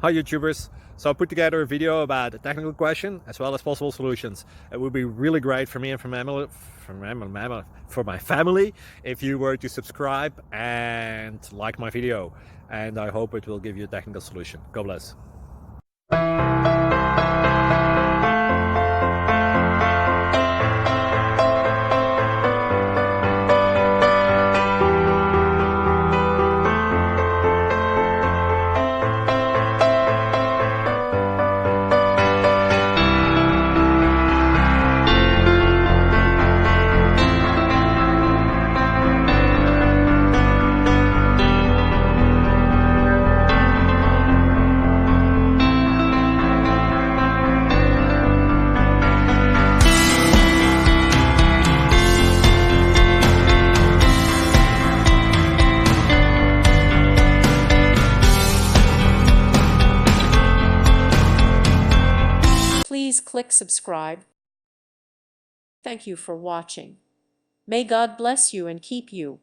Hi YouTubers! So I put together a video about a technical question as well as possible solutions. It would be really great for me and for my family if you were to subscribe and like my video, and I hope it will give you a technical solution. God bless. Please click subscribe. Thank you for watching. May God bless you and keep you.